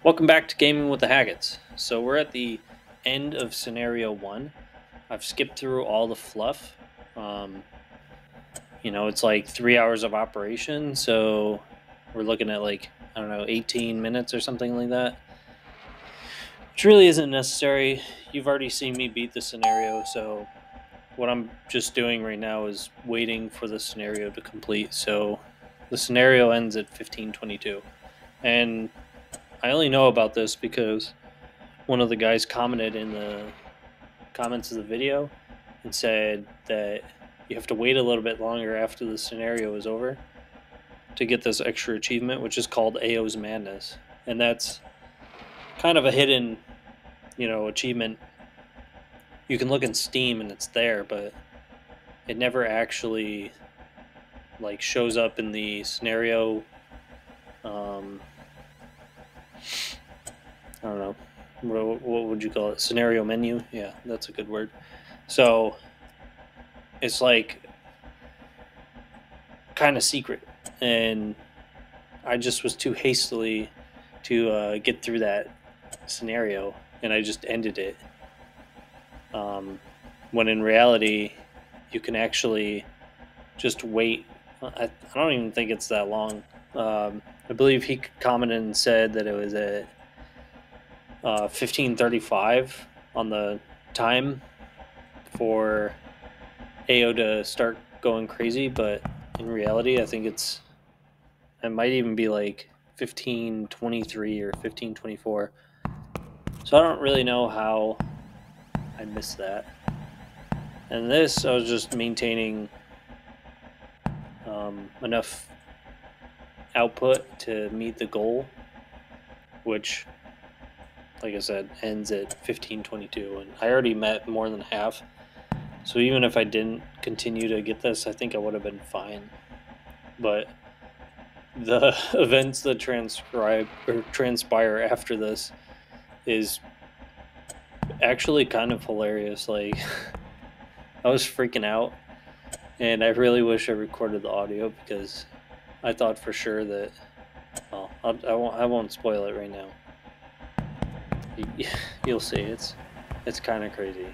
Welcome back to Gaming with the Haggets. So we're at the end of scenario 1. I've skipped through all the fluff. It's like 3 hours of operation, so we're looking at like, I don't know, 18 minutes or something like that. Which really isn't necessary. You've already seen me beat the scenario, so what I'm just doing right now is waiting for the scenario to complete. So the scenario ends at 15:22. And I only know about this because one of the guys commented in the comments of the video and said that you have to wait a little bit longer after the scenario is over to get this extra achievement, which is called AO's Madness. And that's kind of a hidden, achievement. You can look in Steam and it's there, but it never actually shows up in the scenario. I don't know. What would you call it? Scenario menu? Yeah, that's a good word. So it's like kind of secret, and I just was too hastily to get through that scenario, and I just ended it. When in reality, you can actually just wait. I don't even think it's that long. I believe he commented and said that it was at 15:35 on the time for AO to start going crazy, but in reality, I think it might even be like 15:23 or 15:24. So I don't really know how I missed that. And this, I was just maintaining enough output to meet the goal, which, like I said, ends at 15:22, and I already met more than half. So even if I didn't continue to get this, I think I would have been fine. But the events that transpire after this is actually kind of hilarious. Like, I was freaking out, and I really wish I recorded the audio because I thought for sure that, well, I won't spoil it right now. You'll see. It's kind of crazy.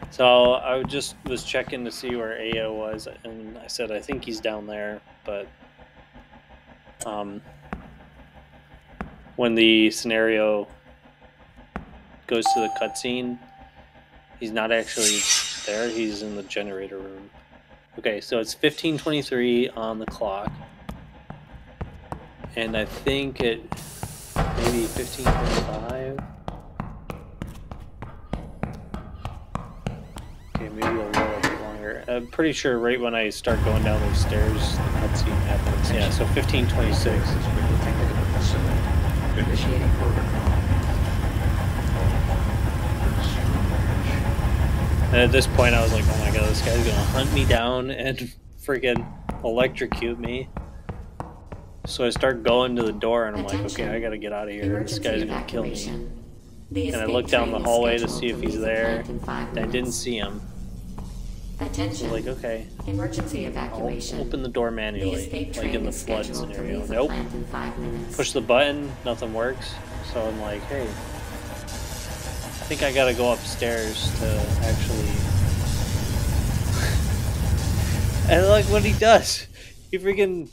So I just was checking to see where AO was, and I said I think he's down there. But when the scenario goes to the cutscene, he's not actually there. He's in the generator room. Okay, so it's 15:23 on the clock, and I think it maybe 15:25. Okay, maybe a little bit longer. I'm pretty sure right when I start going down those stairs, the cutscene happens. Yeah, so 15:26 is Initiating protocol. And at this point, I was like, oh my god, this guy's gonna hunt me down and freaking electrocute me. So I start going to the door, and I'm like, okay, I gotta get out of here. This guy's gonna kill me. And I look down the hallway to see if he's there. I didn't see him. So I was like, okay, Emergency evacuation. I'll open the door manually, like in the flood scenario. Nope. Push the button, nothing works. So I'm like, hey, I think I gotta go upstairs to actually... And like what he does, he freaking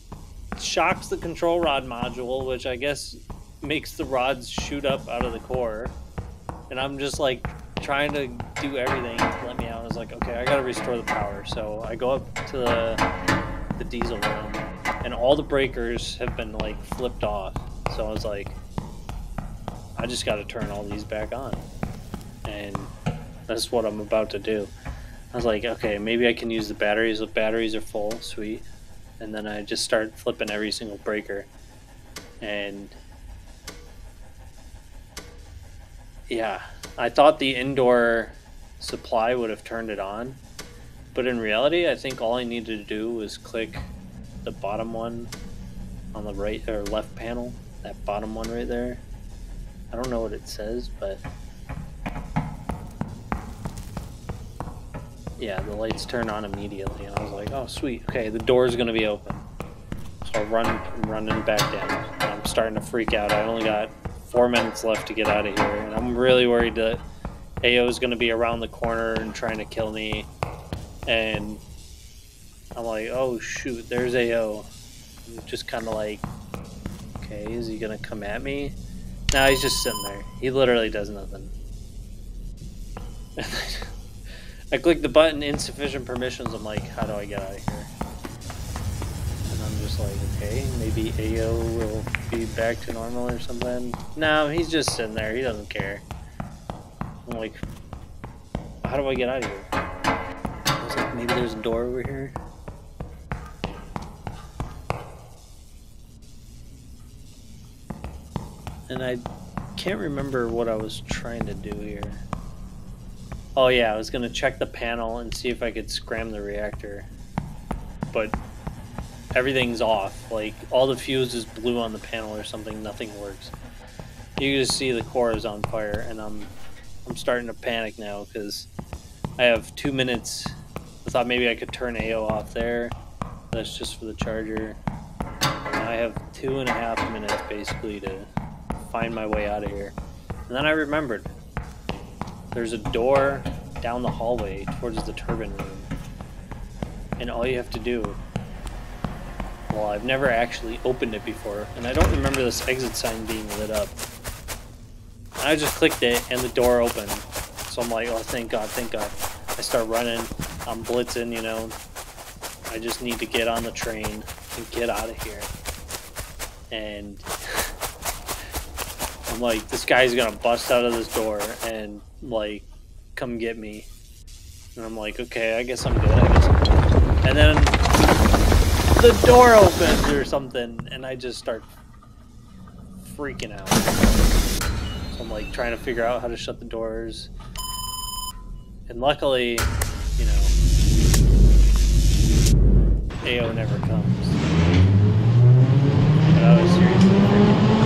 shocks the control rod module, which I guess makes the rods shoot up out of the core. And I'm just like trying to do everything to let me out. I was like, okay, I gotta restore the power. So I go up to the diesel room, and all the breakers have been like flipped off. So I was like, I just gotta turn all these back on. And that's what I'm about to do. I was like, okay, maybe I can use the batteries. The batteries are full, sweet. And then I just start flipping every single breaker. And yeah, I thought the indoor supply would have turned it on. But in reality, I think all I needed to do was click the bottom one on the right or left panel. That bottom one right there. I don't know what it says, but yeah, the lights turn on immediately, and I was like, oh sweet, okay, the door's gonna be open. So I'm running back down, and I'm starting to freak out. I only got 4 minutes left to get out of here, and I'm really worried that AO is going to be around the corner and trying to kill me. And I'm like, oh shoot, there's AO. I'm just kind of like, okay, is he going to come at me? No, he's just sitting there. He literally does nothing. I click the button, insufficient permissions. I'm like, how do I get out of here? And I'm just like, okay, maybe AO will be back to normal or something. No, he's just sitting there. He doesn't care. I'm like, how do I get out of here? I was like, maybe there's a door over here. And I can't remember what I was trying to do here. Oh yeah, I was gonna check the panel and see if I could scram the reactor. But everything's off. Like, all the fuses blew on the panel or something, nothing works. You can just see the core is on fire, and I'm starting to panic now because I have 2 minutes. I thought maybe I could turn AO off there. That's just for the charger. Now I have 2.5 minutes basically to find my way out of here. And then I remembered there's a door down the hallway towards the turbine room. And all you have to do, well, I've never actually opened it before, and I don't remember this exit sign being lit up. And I just clicked it and the door opened. So I'm like, oh, thank God, thank God. I start running, I'm blitzing, you know. I just need to get on the train and get out of here. And I'm like, this guy's gonna bust out of this door and like come get me. And I'm like, okay, I guess I'm good. And then the door opens or something, and I just start freaking out. So I'm like trying to figure out how to shut the doors. And luckily, you know, AO never comes. But I was seriously freaking out.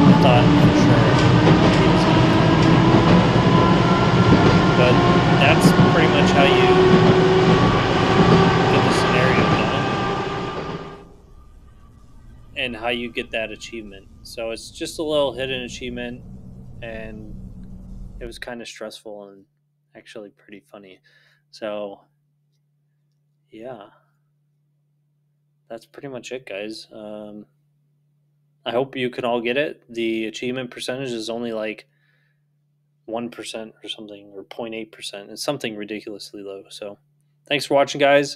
I thought for sure he was gonna come. But that's pretty much how you get the scenario done and how you get that achievement. So it's just a little hidden achievement, and it was kind of stressful and actually pretty funny. So yeah, that's pretty much it, guys. I hope you can all get it. The achievement percentage is only like 1% or something, or 0.8%. It's something ridiculously low. So thanks for watching, guys.